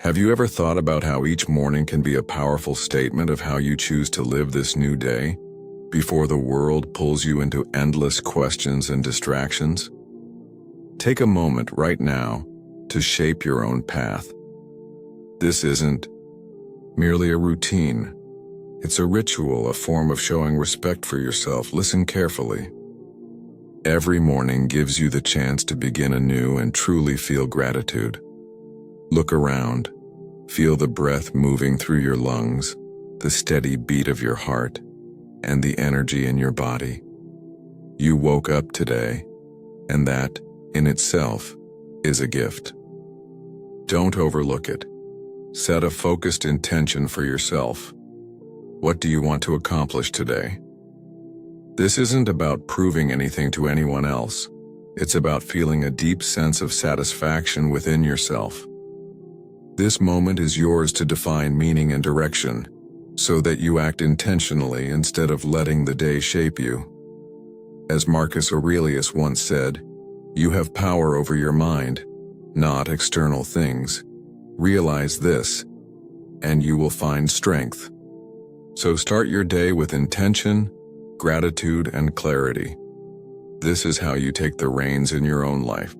Have you ever thought about how each morning can be a powerful statement of how you choose to live this new day, before the world pulls you into endless questions and distractions? Take a moment right now to shape your own path. This isn't merely a routine. It's a ritual, a form of showing respect for yourself. Listen carefully. Every morning gives you the chance to begin anew and truly feel gratitude. Look around. Feel the breath moving through your lungs, the steady beat of your heart, and the energy in your body. You woke up today, and that, in itself, is a gift. Don't overlook it. Set a focused intention for yourself. What do you want to accomplish today? This isn't about proving anything to anyone else. It's about feeling a deep sense of satisfaction within yourself. This moment is yours to define meaning and direction, so that you act intentionally instead of letting the day shape you. As Marcus Aurelius once said, you have power over your mind, not external things. Realize this, and you will find strength. So start your day with intention, gratitude, and clarity. This is how you take the reins in your own life.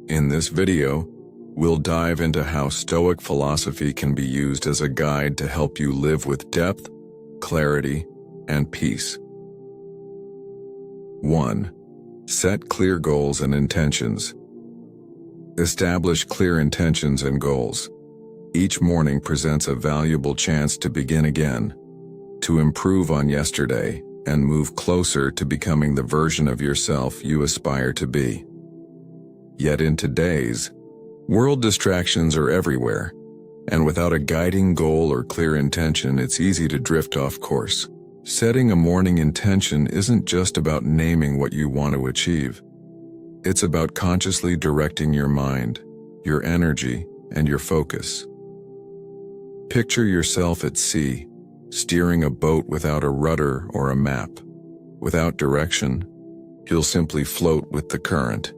In this video, we'll dive into how Stoic philosophy can be used as a guide to help you live with depth, clarity, and peace. 1. Set clear goals and intentions. Establish clear intentions and goals. Each morning presents a valuable chance to begin again, to improve on yesterday, and move closer to becoming the version of yourself you aspire to be. Yet in today's world, distractions are everywhere, and without a guiding goal or clear intention, it's easy to drift off course. Setting a morning intention isn't just about naming what you want to achieve. It's about consciously directing your mind, your energy, and your focus. Picture yourself at sea, steering a boat without a rudder or a map. Without direction, you'll simply float with the current.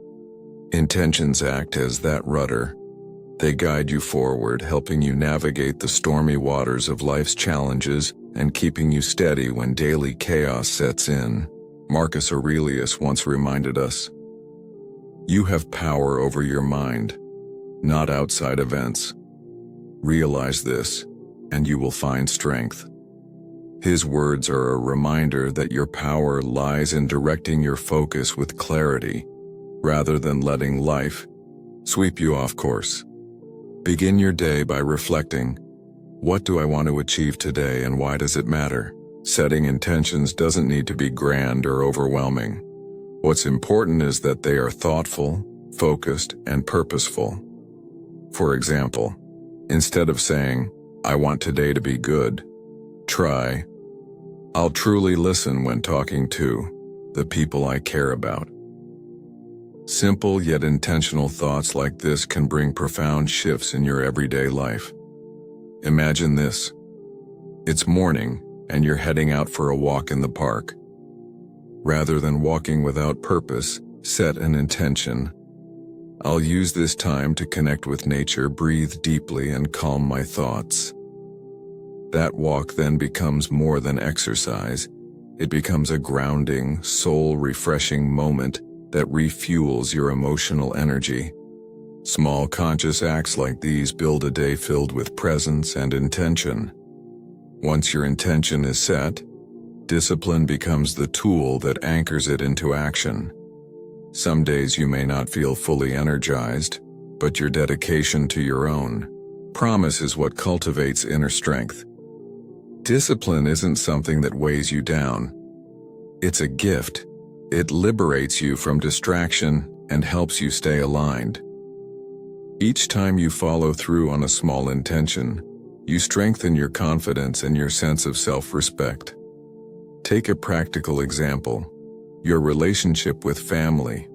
Intentions act as that rudder. They guide you forward, helping you navigate the stormy waters of life's challenges and keeping you steady when daily chaos sets in. Marcus Aurelius once reminded us, "You have power over your mind, not outside events. Realize this, and you will find strength." His words are a reminder that your power lies in directing your focus with clarity, rather than letting life sweep you off course. Begin your day by reflecting, what do I want to achieve today and why does it matter? Setting intentions doesn't need to be grand or overwhelming. What's important is that they are thoughtful, focused, and purposeful. For example, instead of saying, "I want today to be good," try, "I'll truly listen when talking to the people I care about." Simple yet intentional thoughts like this can bring profound shifts in your everyday life. Imagine this. It's morning, and you're heading out for a walk in the park. Rather than walking without purpose, set an intention. I'll use this time to connect with nature, breathe deeply, and calm my thoughts. That walk then becomes more than exercise. It becomes a grounding, soul-refreshing moment that refuels your emotional energy. Small conscious acts like these build a day filled with presence and intention. Once your intention is set, discipline becomes the tool that anchors it into action. Some days you may not feel fully energized, but your dedication to your own promise is what cultivates inner strength. Discipline isn't something that weighs you down. It's a gift. It liberates you from distraction and helps you stay aligned. Each time you follow through on a small intention, you strengthen your confidence and your sense of self-respect. Take a practical example, your relationship with family.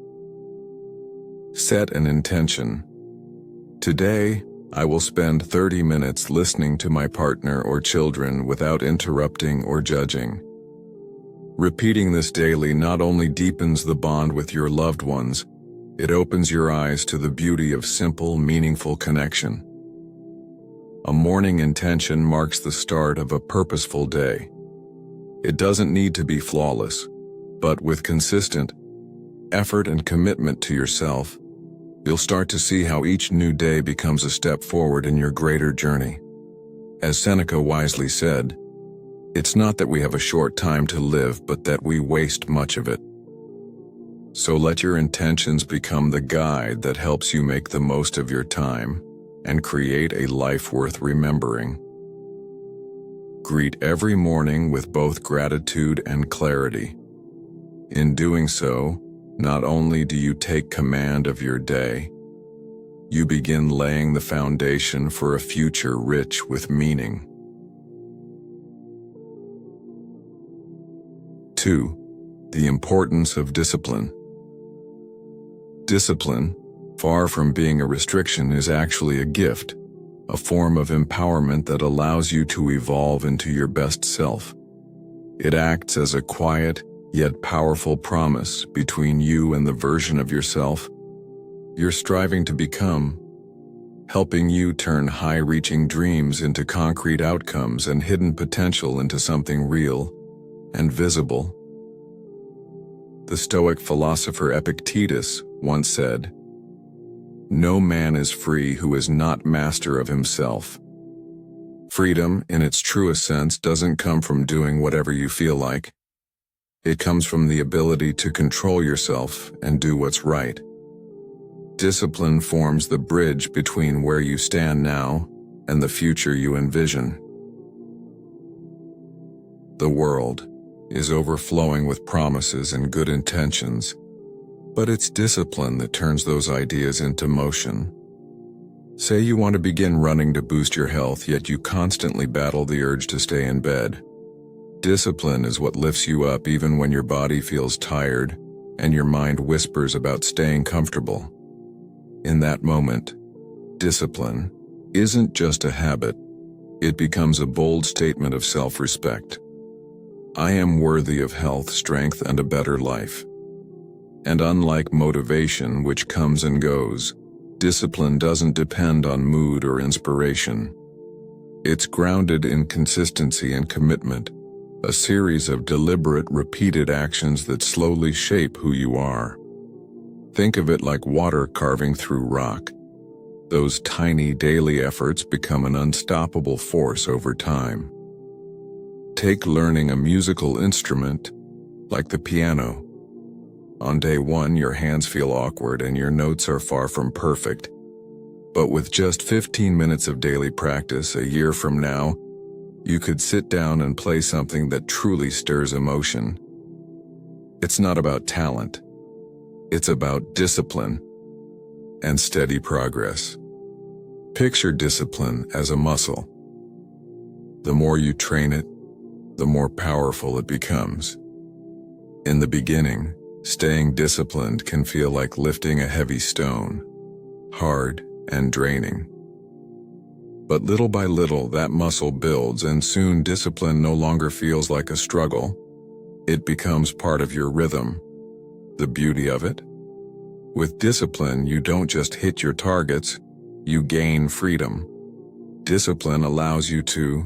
Set an intention. Today, I will spend 30 minutes listening to my partner or children without interrupting or judging. Repeating this daily not only deepens the bond with your loved ones, it opens your eyes to the beauty of simple, meaningful connection. A morning intention marks the start of a purposeful day. It doesn't need to be flawless, but with consistent effort and commitment to yourself, you'll start to see how each new day becomes a step forward in your greater journey. As Seneca wisely said, "It's not that we have a short time to live, but that we waste much of it." So let your intentions become the guide that helps you make the most of your time and create a life worth remembering. Greet every morning with both gratitude and clarity. In doing so, not only do you take command of your day, you begin laying the foundation for a future rich with meaning. 2. The importance of discipline. Discipline, far from being a restriction, is actually a gift, a form of empowerment that allows you to evolve into your best self. It acts as a quiet, yet powerful promise between you and the version of yourself you're striving to become, helping you turn high-reaching dreams into concrete outcomes and hidden potential into something real and visible. The Stoic philosopher Epictetus once said, "No man is free who is not master of himself." Freedom, in its truest sense, doesn't come from doing whatever you feel like. It comes from the ability to control yourself and do what's right. Discipline forms the bridge between where you stand now and the future you envision. The world is overflowing with promises and good intentions, but it's discipline that turns those ideas into motion. Say you want to begin running to boost your health, yet you constantly battle the urge to stay in bed. Discipline is what lifts you up even when your body feels tired and your mind whispers about staying comfortable. In that moment, discipline isn't just a habit, it becomes a bold statement of self-respect. I am worthy of health, strength, and a better life. And unlike motivation, which comes and goes, discipline doesn't depend on mood or inspiration. It's grounded in consistency and commitment, a series of deliberate, repeated actions that slowly shape who you are. Think of it like water carving through rock. Those tiny daily efforts become an unstoppable force over time. Take learning a musical instrument, like the piano. On day one, your hands feel awkward and your notes are far from perfect. But with just 15 minutes of daily practice, a year from now, you could sit down and play something that truly stirs emotion. It's not about talent. It's about discipline and steady progress. Picture discipline as a muscle. The more you train it, the more powerful it becomes. In the beginning, staying disciplined can feel like lifting a heavy stone, hard and draining. But little by little, that muscle builds, and soon discipline no longer feels like a struggle. It becomes part of your rhythm. The beauty of it? With discipline, you don't just hit your targets, you gain freedom. Discipline allows you to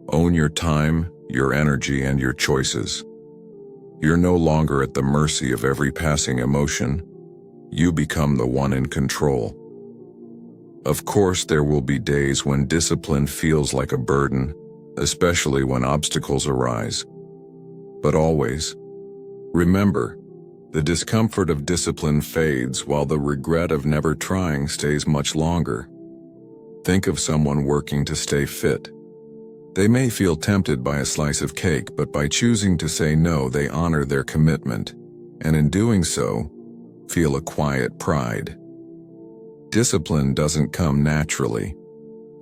own your time, your energy, and your choices. You're no longer at the mercy of every passing emotion. You become the one in control. Of course, there will be days when discipline feels like a burden, especially when obstacles arise. But always, remember, the discomfort of discipline fades while the regret of never trying stays much longer. Think of someone working to stay fit. They may feel tempted by a slice of cake, but by choosing to say no, they honor their commitment, and in doing so, feel a quiet pride. Discipline doesn't come naturally.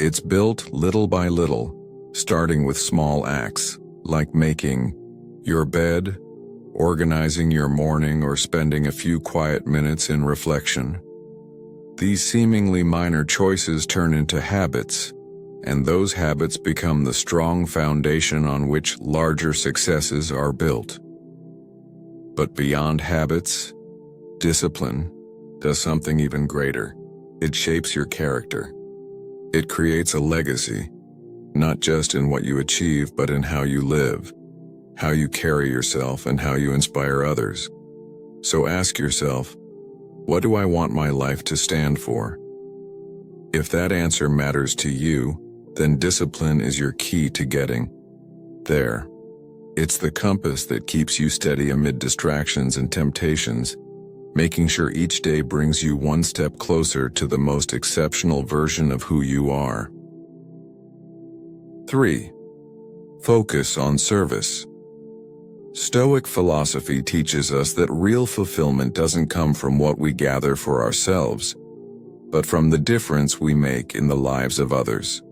It's built little by little, starting with small acts, like making your bed, organizing your morning, or spending a few quiet minutes in reflection. These seemingly minor choices turn into habits, and those habits become the strong foundation on which larger successes are built. But beyond habits, discipline does something even greater. It shapes your character. It creates a legacy, not just in what you achieve, but in how you live, how you carry yourself, and how you inspire others. So ask yourself, what do I want my life to stand for? If that answer matters to you, then discipline is your key to getting there. It's the compass that keeps you steady amid distractions and temptations, making sure each day brings you one step closer to the most exceptional version of who you are. 3. Focus on service. Stoic philosophy teaches us that real fulfillment doesn't come from what we gather for ourselves, but from the difference we make in the lives of others.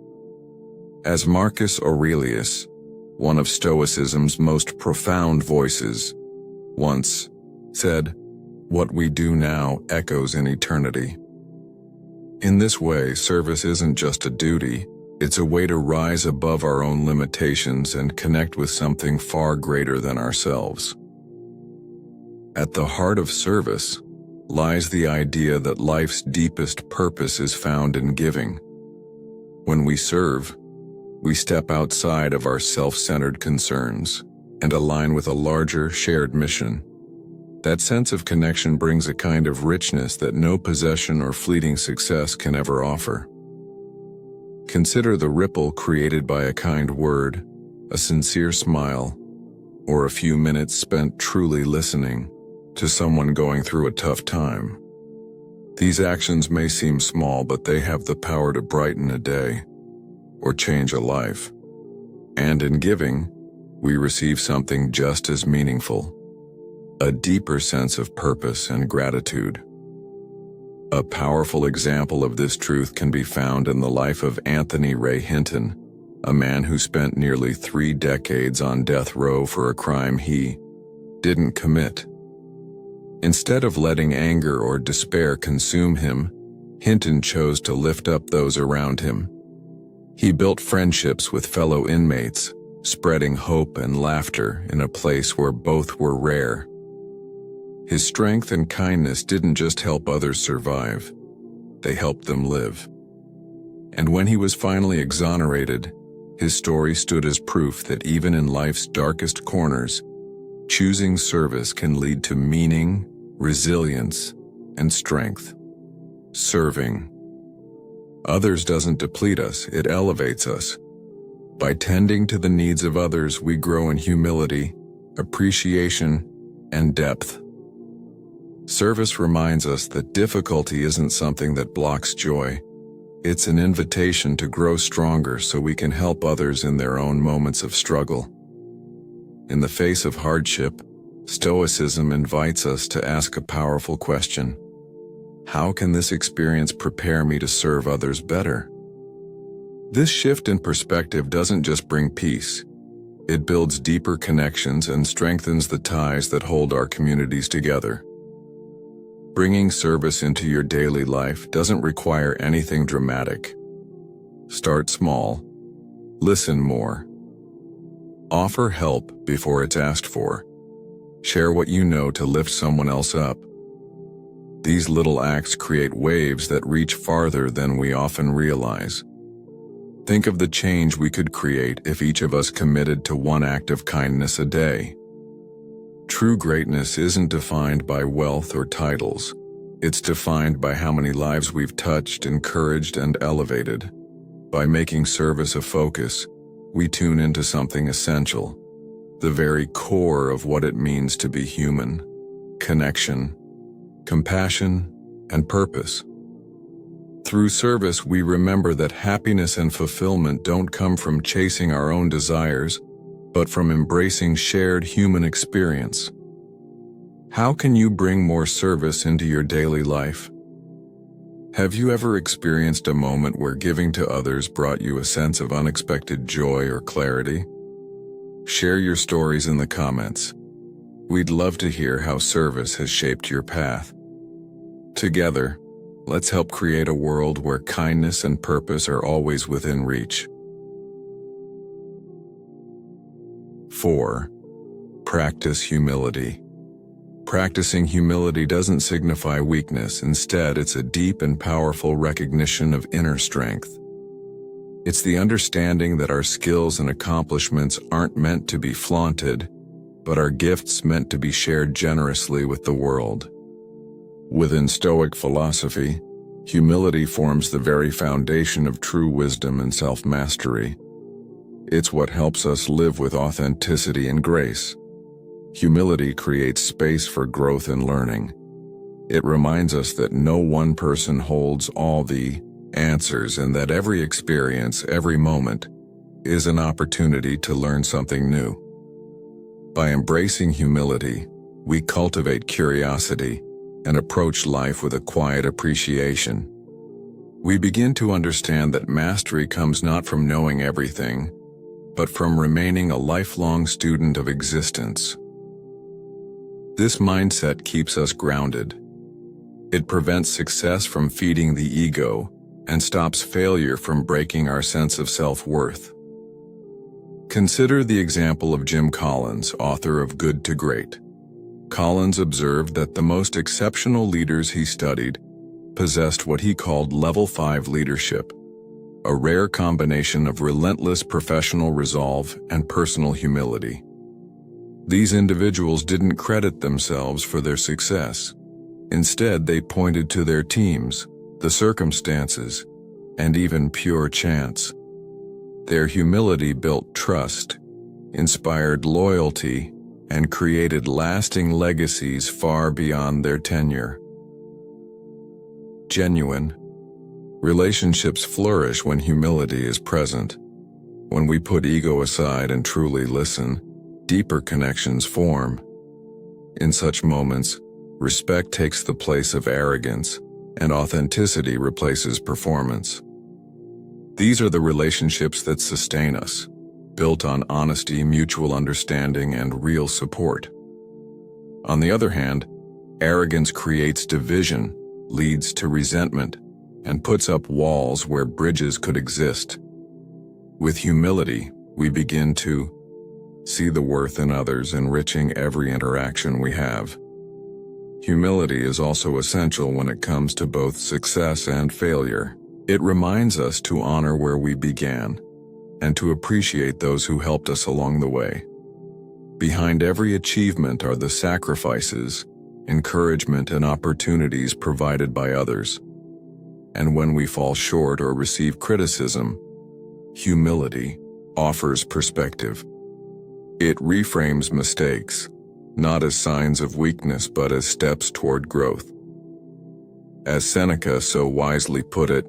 As Marcus Aurelius, one of Stoicism's most profound voices, once said, "What we do now echoes in eternity." In this way, service isn't just a duty, it's a way to rise above our own limitations and connect with something far greater than ourselves. At the heart of service lies the idea that life's deepest purpose is found in giving. When we serve, we step outside of our self-centered concerns and align with a larger, shared mission. That sense of connection brings a kind of richness that no possession or fleeting success can ever offer. Consider the ripple created by a kind word, a sincere smile, or a few minutes spent truly listening to someone going through a tough time. These actions may seem small, but they have the power to brighten a day or change a life. And in giving, we receive something just as meaningful, a deeper sense of purpose and gratitude. A powerful example of this truth can be found in the life of Anthony Ray Hinton, a man who spent nearly 3 decades on death row for a crime he didn't commit. Instead of letting anger or despair consume him, Hinton chose to lift up those around him. He built friendships with fellow inmates, spreading hope and laughter in a place where both were rare. His strength and kindness didn't just help others survive, they helped them live. And when he was finally exonerated, his story stood as proof that even in life's darkest corners, choosing service can lead to meaning, resilience, and strength. Serving others doesn't deplete us, it elevates us. By tending to the needs of others, we grow in humility, appreciation, and depth. Service reminds us that difficulty isn't something that blocks joy. It's an invitation to grow stronger so we can help others in their own moments of struggle. In the face of hardship, Stoicism invites us to ask a powerful question. How can this experience prepare me to serve others better? This shift in perspective doesn't just bring peace. It builds deeper connections and strengthens the ties that hold our communities together. Bringing service into your daily life doesn't require anything dramatic. Start small. Listen more. Offer help before it's asked for. Share what you know to lift someone else up. These little acts create waves that reach farther than we often realize. Think of the change we could create if each of us committed to one act of kindness a day. True greatness isn't defined by wealth or titles. It's defined by how many lives we've touched, encouraged, and elevated. By making service a focus, we tune into something essential, the very core of what it means to be human: connection, compassion, and purpose. Through service, we remember that happiness and fulfillment don't come from chasing our own desires, but from embracing shared human experience. How can you bring more service into your daily life? Have you ever experienced a moment where giving to others brought you a sense of unexpected joy or clarity? Share your stories in the comments. We'd love to hear how service has shaped your path. Together, let's help create a world where kindness and purpose are always within reach. 4. Practice humility. Practicing humility doesn't signify weakness. Instead, it's a deep and powerful recognition of inner strength. It's the understanding that our skills and accomplishments aren't meant to be flaunted, but are gifts meant to be shared generously with the world. Within Stoic philosophy, humility forms the very foundation of true wisdom and self-mastery. It's what helps us live with authenticity and grace. Humility creates space for growth and learning. It reminds us that no one person holds all the answers and that every experience, every moment, is an opportunity to learn something new. By embracing humility, we cultivate curiosity and approach life with a quiet appreciation. We begin to understand that mastery comes not from knowing everything, but from remaining a lifelong student of existence. This mindset keeps us grounded. It prevents success from feeding the ego and stops failure from breaking our sense of self-worth. Consider the example of Jim Collins, author of Good to Great. Collins observed that the most exceptional leaders he studied possessed what he called Level 5 leadership, a rare combination of relentless professional resolve and personal humility. These individuals didn't credit themselves for their success. Instead, they pointed to their teams, the circumstances, and even pure chance. Their humility built trust, inspired loyalty, and created lasting legacies far beyond their tenure. Genuine relationships flourish when humility is present. When we put ego aside and truly listen, deeper connections form. In such moments, respect takes the place of arrogance, and authenticity replaces performance. These are the relationships that sustain us, built on honesty, mutual understanding, and real support. On the other hand, arrogance creates division, leads to resentment, and puts up walls where bridges could exist. With humility, we begin to see the worth in others, enriching every interaction we have. Humility is also essential when it comes to both success and failure. It reminds us to honor where we began, and to appreciate those who helped us along the way. Behind every achievement are the sacrifices, encouragement, and opportunities provided by others. And when we fall short or receive criticism, humility offers perspective. It reframes mistakes, not as signs of weakness but as steps toward growth. As Seneca so wisely put it,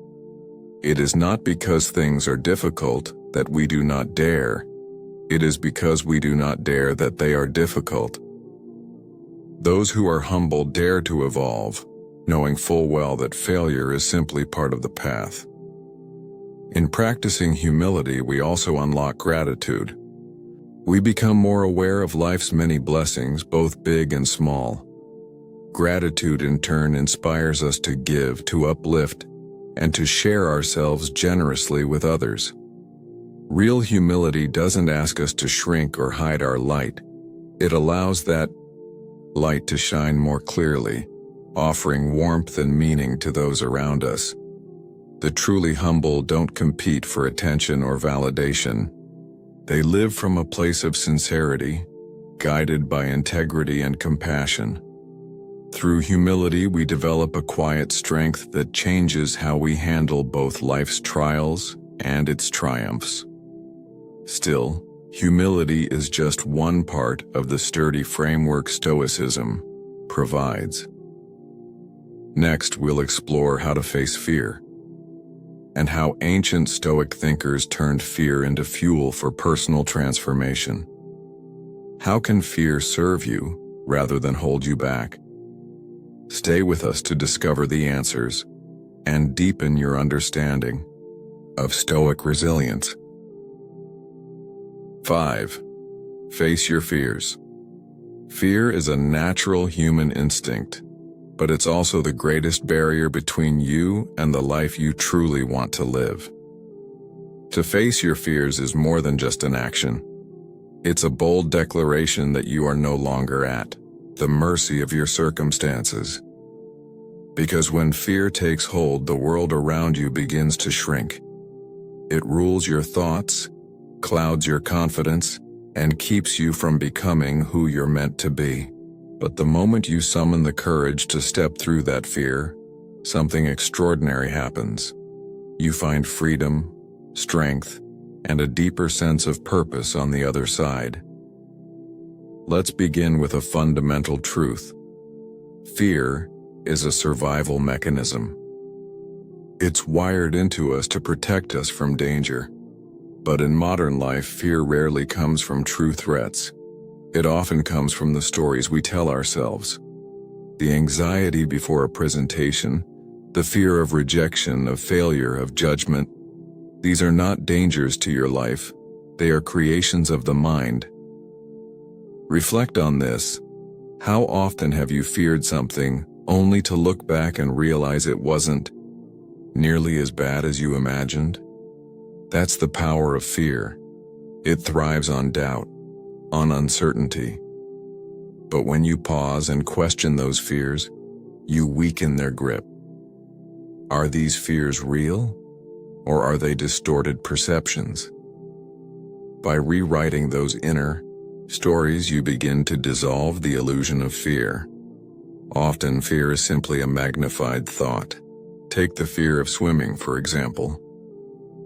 "It is not because things are difficult that we do not dare. It is because we do not dare that they are difficult." Those who are humble dare to evolve, knowing full well that failure is simply part of the path. In practicing humility, we also unlock gratitude. We become more aware of life's many blessings, both big and small. Gratitude in turn inspires us to give, to uplift, and to share ourselves generously with others. Real humility doesn't ask us to shrink or hide our light. It allows that light to shine more clearly, offering warmth and meaning to those around us. The truly humble don't compete for attention or validation. They live from a place of sincerity, guided by integrity and compassion. Through humility, we develop a quiet strength that changes how we handle both life's trials and its triumphs. Still, humility is just one part of the sturdy framework Stoicism provides. Next, we'll explore how to face fear, and how ancient Stoic thinkers turned fear into fuel for personal transformation. How can fear serve you rather than hold you back? Stay with us to discover the answers and deepen your understanding of Stoic resilience. 5. Face your fears. Fear is a natural human instinct, but it's also the greatest barrier between you and the life you truly want to live. To face your fears is more than just an action. It's a bold declaration that you are no longer at the mercy of your circumstances. Because when fear takes hold, the world around you begins to shrink. It rules your thoughts, clouds your confidence, and keeps you from becoming who you're meant to be. But the moment you summon the courage to step through that fear, something extraordinary happens. You find freedom, strength, and a deeper sense of purpose on the other side. Let's begin with a fundamental truth. Fear is a survival mechanism. It's wired into us to protect us from danger. But in modern life, fear rarely comes from true threats. It often comes from the stories we tell ourselves. The anxiety before a presentation, the fear of rejection, of failure, of judgment. These are not dangers to your life. They are creations of the mind. Reflect on this. How often have you feared something only to look back and realize it wasn't nearly as bad as you imagined? That's the power of fear. It thrives on doubt, on uncertainty. But when you pause and question those fears, you weaken their grip. Are these fears real, or are they distorted perceptions? By rewriting those inner stories, you begin to dissolve the illusion of fear. Often, fear is simply a magnified thought. Take the fear of swimming, for example.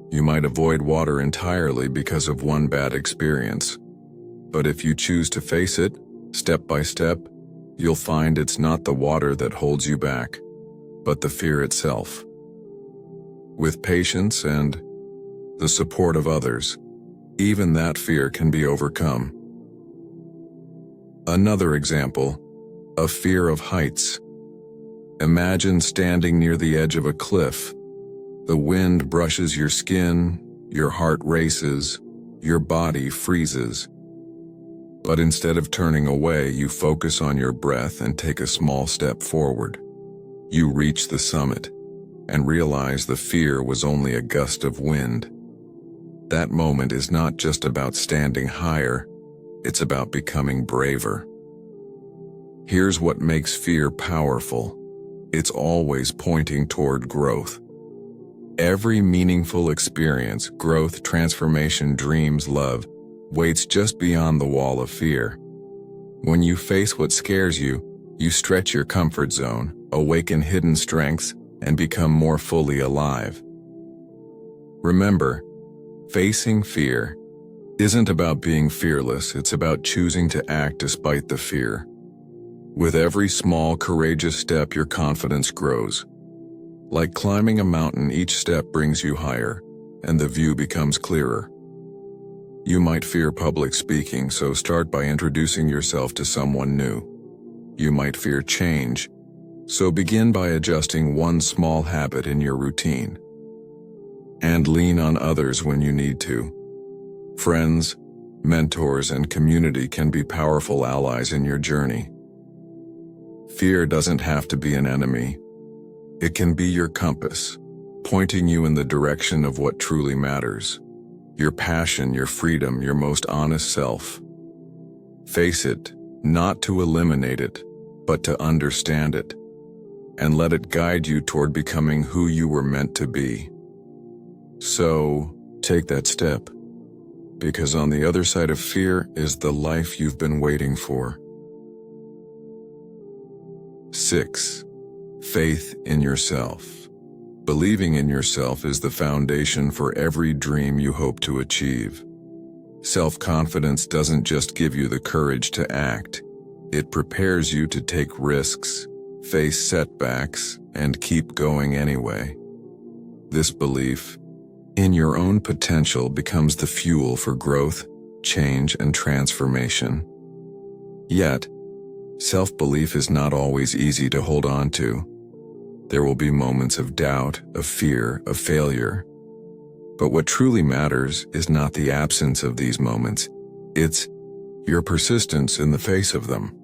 You might avoid water entirely because of one bad experience. But if you choose to face it, step by step, you'll find it's not the water that holds you back, but the fear itself. With patience and the support of others, even that fear can be overcome. Another example, a fear of heights. Imagine standing near the edge of a cliff. The wind brushes your skin, your heart races, your body freezes. But instead of turning away, you focus on your breath and take a small step forward. You reach the summit and realize the fear was only a gust of wind. That moment is not just about standing higher, it's about becoming braver. Here's what makes fear powerful. It's always pointing toward growth. Every meaningful experience, growth, transformation, dreams, love, waits just beyond the wall of fear. When you face what scares you, you stretch your comfort zone, awaken hidden strengths, and become more fully alive. Remember, facing fear isn't about being fearless, it's about choosing to act despite the fear. With every small, courageous step, your confidence grows. Like climbing a mountain, each step brings you higher, and the view becomes clearer. You might fear public speaking, so start by introducing yourself to someone new. You might fear change, so begin by adjusting one small habit in your routine. And lean on others when you need to. Friends, mentors, and community can be powerful allies in your journey. Fear doesn't have to be an enemy. It can be your compass, pointing you in the direction of what truly matters. Your passion, your freedom, your most honest self. Face it, not to eliminate it, but to understand it, and let it guide you toward becoming who you were meant to be. So, take that step, because on the other side of fear is the life you've been waiting for. 6. Faith in yourself. Believing in yourself is the foundation for every dream you hope to achieve. Self-confidence doesn't just give you the courage to act, it prepares you to take risks, face setbacks, and keep going anyway. This belief in your own potential becomes the fuel for growth, change, and transformation. Yet, self-belief is not always easy to hold on to. There will be moments of doubt, of fear, of failure. But what truly matters is not the absence of these moments, it's your persistence in the face of them.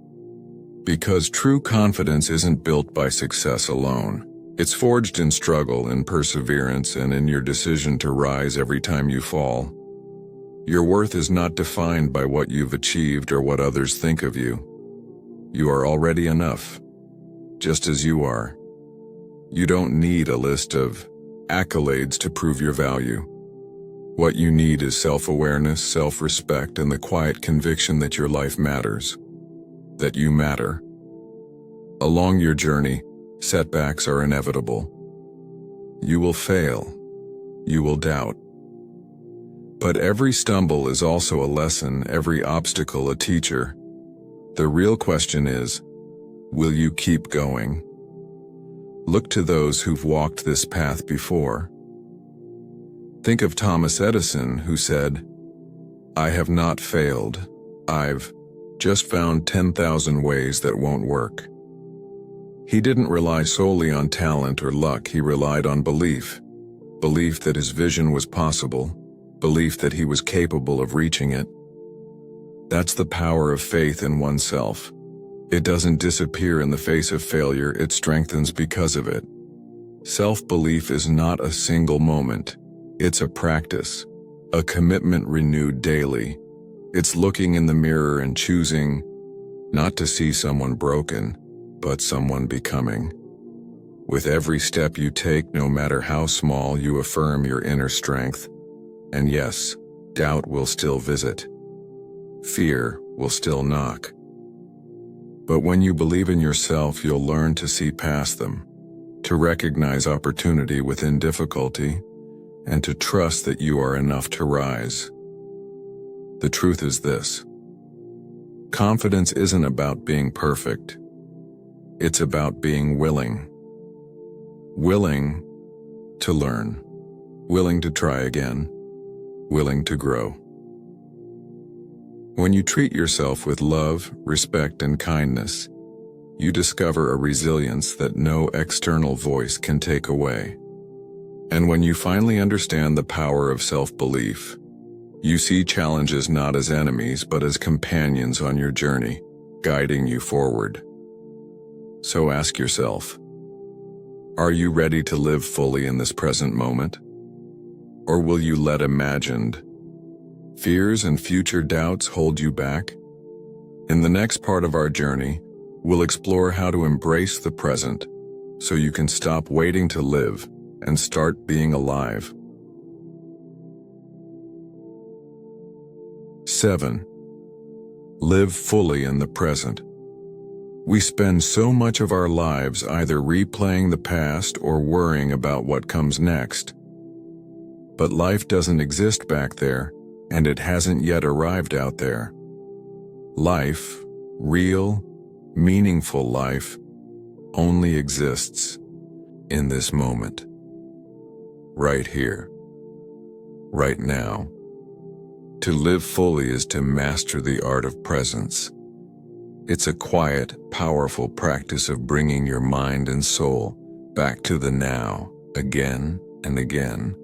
Because true confidence isn't built by success alone. It's forged in struggle, in perseverance, and in your decision to rise every time you fall. Your worth is not defined by what you've achieved or what others think of you. You are already enough, just as you are. You don't need a list of accolades to prove your value. What you need is self-awareness, self-respect, and the quiet conviction that your life matters, that you matter. Along your journey, setbacks are inevitable. You will fail. You will doubt. But every stumble is also a lesson, every obstacle a teacher. The real question is, will you keep going? Look to those who've walked this path before. Think of Thomas Edison, who said, "I have not failed. I've just found 10,000 ways that won't work." He didn't rely solely on talent or luck, he relied on belief. Belief that his vision was possible, belief that he was capable of reaching it. That's the power of faith in oneself. It doesn't disappear in the face of failure, it strengthens because of it. Self-belief is not a single moment. It's a practice, a commitment renewed daily. It's looking in the mirror and choosing not to see someone broken, but someone becoming. With every step you take, no matter how small, you affirm your inner strength. And yes, doubt will still visit. Fear will still knock. But when you believe in yourself, you'll learn to see past them, to recognize opportunity within difficulty, and to trust that you are enough to rise. The truth is this: confidence isn't about being perfect. It's about being willing. Willing to learn, willing to try again, willing to grow. When you treat yourself with love, respect, and kindness, you discover a resilience that no external voice can take away. And when you finally understand the power of self-belief, you see challenges not as enemies but as companions on your journey, guiding you forward. So ask yourself, are you ready to live fully in this present moment? Or will you let imagined fears and future doubts hold you back? In the next part of our journey, we'll explore how to embrace the present so you can stop waiting to live and start being alive. 7. Live fully in the present. We spend so much of our lives either replaying the past or worrying about what comes next. But life doesn't exist back there, and it hasn't yet arrived out there. Life, real, meaningful life, only exists in this moment. Right here. Right now. To live fully is to master the art of presence. It's a quiet, powerful practice of bringing your mind and soul back to the now, again and again.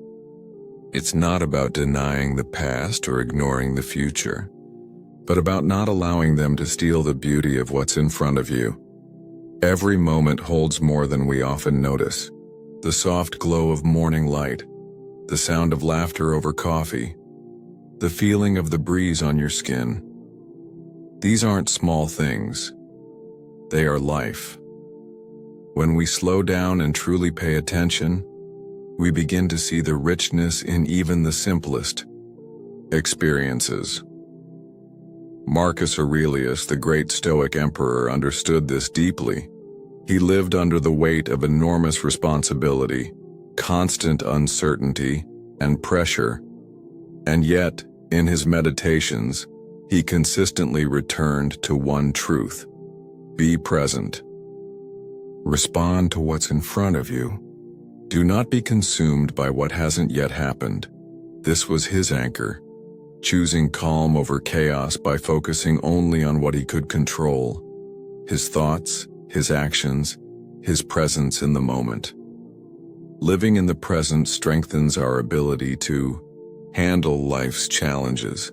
It's not about denying the past or ignoring the future, but about not allowing them to steal the beauty of what's in front of you. Every moment holds more than we often notice. The soft glow of morning light, the sound of laughter over coffee, the feeling of the breeze on your skin. These aren't small things. They are life. When we slow down and truly pay attention, we begin to see the richness in even the simplest experiences. Marcus Aurelius, the great Stoic emperor, understood this deeply. He lived under the weight of enormous responsibility, constant uncertainty, and pressure. And yet, in his meditations, he consistently returned to one truth: be present. Respond to what's in front of you. Do not be consumed by what hasn't yet happened. This was his anchor, choosing calm over chaos by focusing only on what he could control: his thoughts, his actions, his presence in the moment. Living in the present strengthens our ability to handle life's challenges.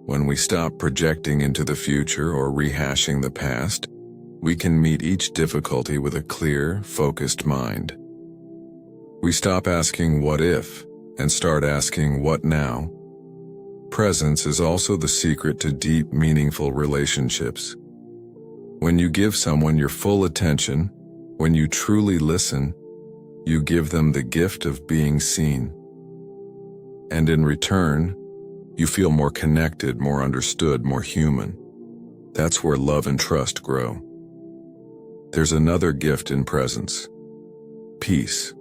When we stop projecting into the future or rehashing the past, we can meet each difficulty with a clear, focused mind. We stop asking what if and start asking what now. Presence is also the secret to deep, meaningful relationships. When you give someone your full attention, when you truly listen, you give them the gift of being seen. And in return, you feel more connected, more understood, more human. That's where love and trust grow. There's another gift in presence: peace.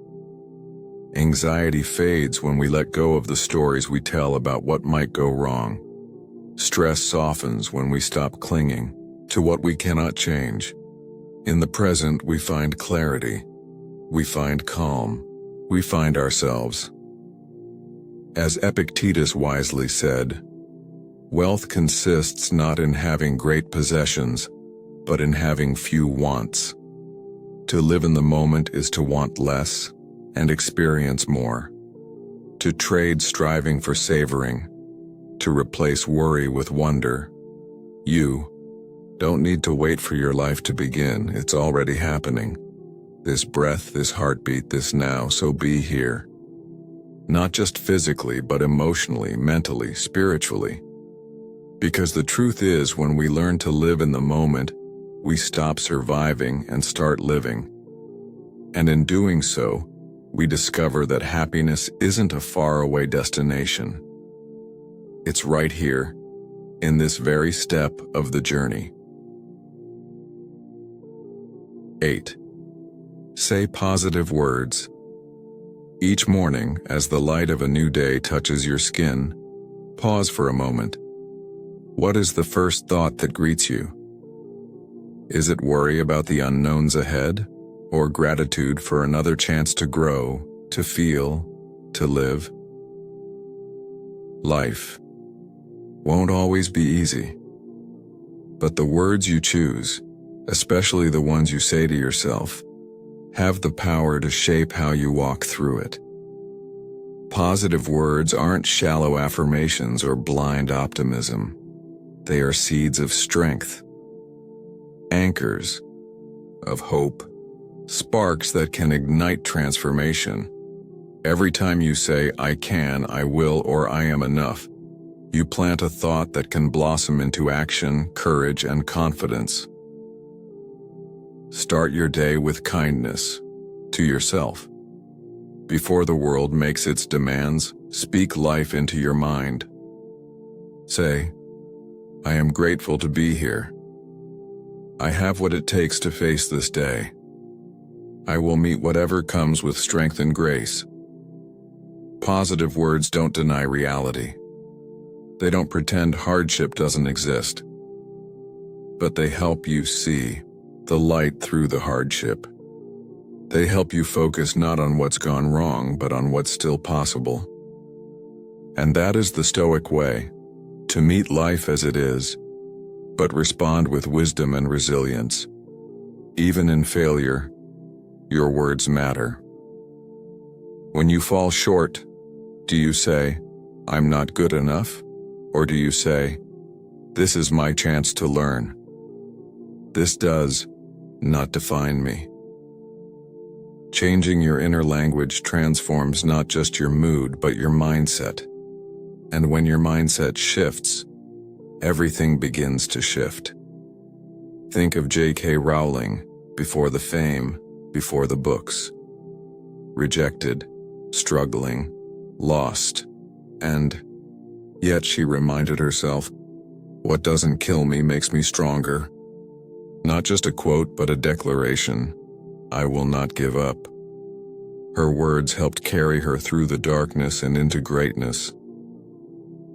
Anxiety fades when we let go of the stories we tell about what might go wrong. Stress softens when we stop clinging to what we cannot change. In the present, we find clarity. We find calm. We find ourselves. As Epictetus wisely said, wealth consists not in having great possessions, but in having few wants. To live in the moment is to want less and experience more. To trade striving for savoring, to replace worry with wonder. You don't need to wait for your life to begin. It's already happening. This breath, this heartbeat, this now, so be here. Not just physically, but emotionally, mentally, spiritually. Because the truth is, when we learn to live in the moment, we stop surviving and start living. And in doing so, we discover that happiness isn't a faraway destination. It's right here, in this very step of the journey. 8. Say positive words. Each morning, as the light of a new day touches your skin, pause for a moment. What is the first thought that greets you? Is it worry about the unknowns ahead, or gratitude for another chance to grow, to feel, to live? Life won't always be easy, but the words you choose, especially the ones you say to yourself, have the power to shape how you walk through it. Positive words aren't shallow affirmations or blind optimism. They are seeds of strength, anchors of hope, sparks that can ignite transformation. Every time you say, I can, I will, or I am enough, you plant a thought that can blossom into action, courage, and confidence. Start your day with kindness to yourself. Before the world makes its demands, speak life into your mind. Say, I am grateful to be here. I have what it takes to face this day. I will meet whatever comes with strength and grace. Positive words don't deny reality. They don't pretend hardship doesn't exist. But they help you see the light through the hardship. They help you focus not on what's gone wrong, but on what's still possible. And that is the Stoic way, to meet life as it is, but respond with wisdom and resilience. Even in failure, your words matter. When you fall short, do you say, I'm not good enough? Or do you say, this is my chance to learn? This does not define me. Changing your inner language transforms not just your mood, but your mindset. And when your mindset shifts, everything begins to shift. Think of J.K. Rowling before the fame, before the books. Rejected, struggling, lost, and yet she reminded herself, what doesn't kill me makes me stronger. Not just a quote, but a declaration. I will not give up. Her words helped carry her through the darkness and into greatness.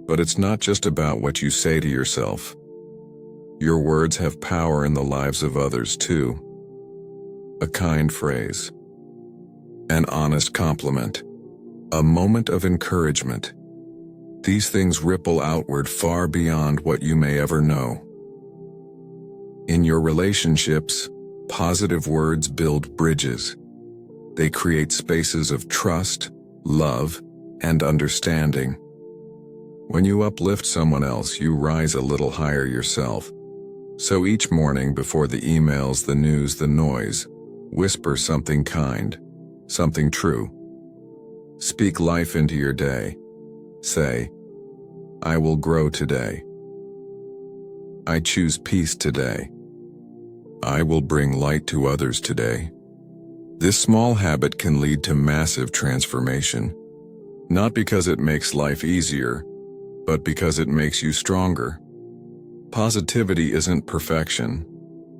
But it's not just about what you say to yourself. Your words have power in the lives of others too. A kind phrase, an honest compliment, a moment of encouragement. These things ripple outward far beyond what you may ever know. In your relationships, positive words build bridges. They create spaces of trust, love, and understanding. When you uplift someone else, you rise a little higher yourself. So each morning before the emails, the news, the noise, whisper something kind, something true. Speak life into your day. Say, I will grow today. I choose peace today. I will bring light to others today. This small habit can lead to massive transformation. Not because it makes life easier, but because it makes you stronger. Positivity isn't perfection,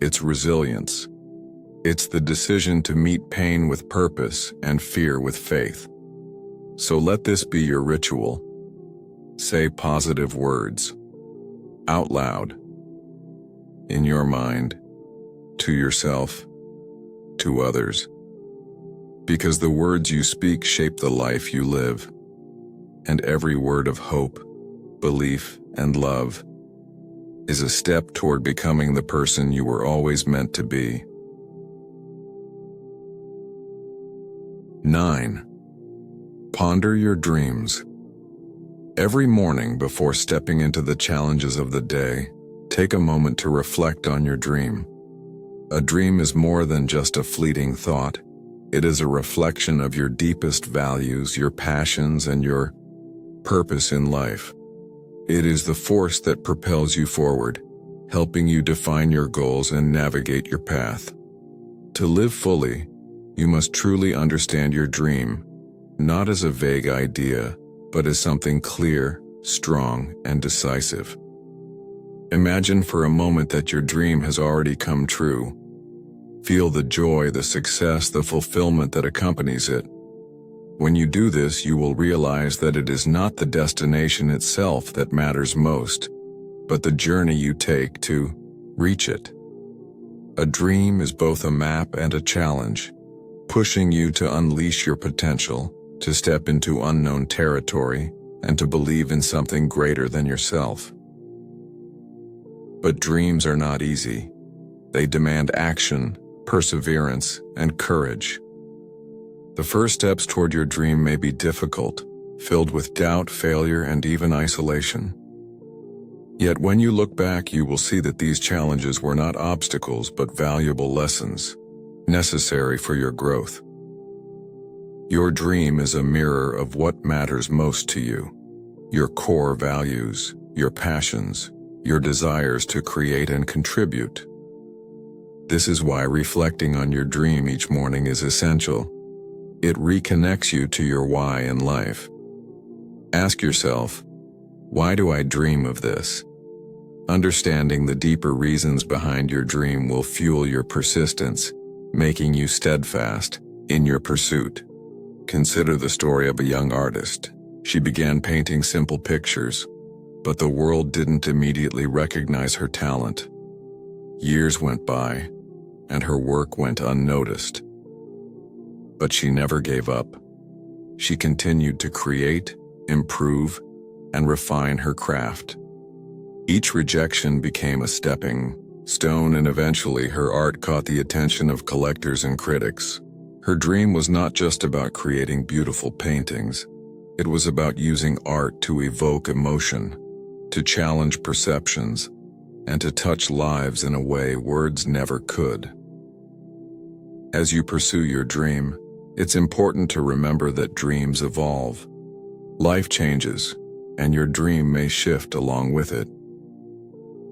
it's resilience. It's the decision to meet pain with purpose and fear with faith. So let this be your ritual. Say positive words. Out loud. In your mind. To yourself. To others. Because the words you speak shape the life you live. And every word of hope, belief, and love is a step toward becoming the person you were always meant to be. 9. Ponder your dreams. Every morning before stepping into the challenges of the day, take a moment to reflect on your dream. A dream is more than just a fleeting thought. It is a reflection of your deepest values, your passions, and your purpose in life. It is the force that propels you forward, helping you define your goals and navigate your path. To live fully, you must truly understand your dream, not as a vague idea, but as something clear, strong, and decisive. Imagine for a moment that your dream has already come true. Feel the joy, the success, the fulfillment that accompanies it. When you do this, you will realize that it is not the destination itself that matters most, but the journey you take to reach it. A dream is both a map and a challenge, pushing you to unleash your potential, to step into unknown territory, and to believe in something greater than yourself. But dreams are not easy. They demand action, perseverance, and courage. The first steps toward your dream may be difficult, filled with doubt, failure, and even isolation. Yet when you look back, you will see that these challenges were not obstacles but valuable lessons, necessary for your growth. Your dream is a mirror of what matters most to you, your core values, your passions, your desires to create and contribute. This is why reflecting on your dream each morning is essential. It reconnects you to your why in life. Ask yourself, why do I dream of this? Understanding the deeper reasons behind your dream will fuel your persistence, making you steadfast in your pursuit. Consider the story of a young artist. She began painting simple pictures, but the world didn't immediately recognize her talent. Years went by, and her work went unnoticed. But she never gave up. She continued to create, improve, and refine her craft. Each rejection became a stepping stone, and eventually her art caught the attention of collectors and critics. Her dream was not just about creating beautiful paintings. It was about using art to evoke emotion, to challenge perceptions, and to touch lives in a way words never could. As you pursue your dream, it's important to remember that dreams evolve. Life changes, and your dream may shift along with it.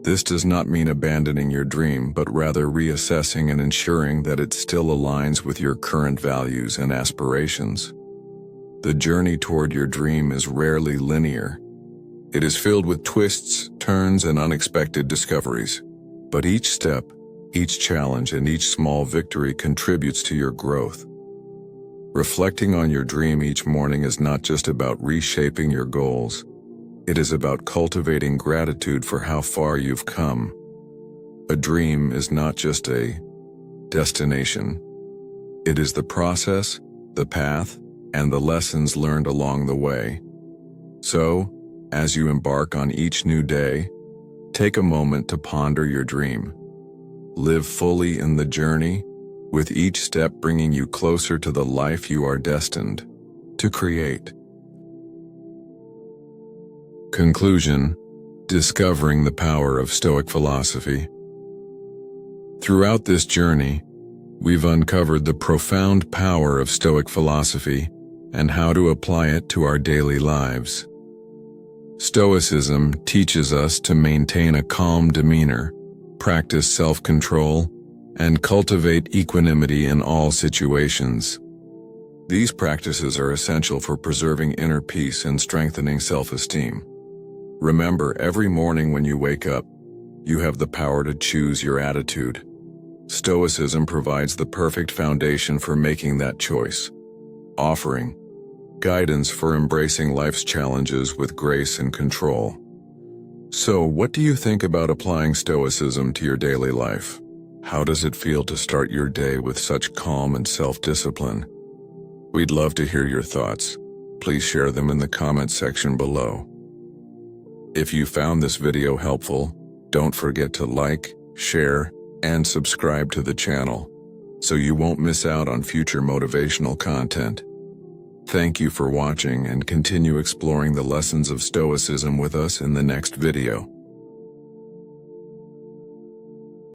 This does not mean abandoning your dream, but rather reassessing and ensuring that it still aligns with your current values and aspirations. The journey toward your dream is rarely linear. It is filled with twists, turns, and unexpected discoveries. But each step, each challenge, and each small victory contributes to your growth. Reflecting on your dream each morning is not just about reshaping your goals. It is about cultivating gratitude for how far you've come. A dream is not just a destination. It is the process, the path, and the lessons learned along the way. So, as you embark on each new day, take a moment to ponder your dream. Live fully in the journey, with each step bringing you closer to the life you are destined to create. Conclusion: discovering the power of Stoic philosophy. Throughout this journey, we've uncovered the profound power of Stoic philosophy and how to apply it to our daily lives. Stoicism teaches us to maintain a calm demeanor, practice self-control, and cultivate equanimity in all situations. These practices are essential for preserving inner peace and strengthening self-esteem. Remember, every morning when you wake up, you have the power to choose your attitude. Stoicism provides the perfect foundation for making that choice, offering guidance for embracing life's challenges with grace and control. So, what do you think about applying Stoicism to your daily life? How does it feel to start your day with such calm and self-discipline? We'd love to hear your thoughts. Please share them in the comments section below. If you found this video helpful, don't forget to like, share, and subscribe to the channel, so you won't miss out on future motivational content. Thank you for watching and continue exploring the lessons of Stoicism with us in the next video.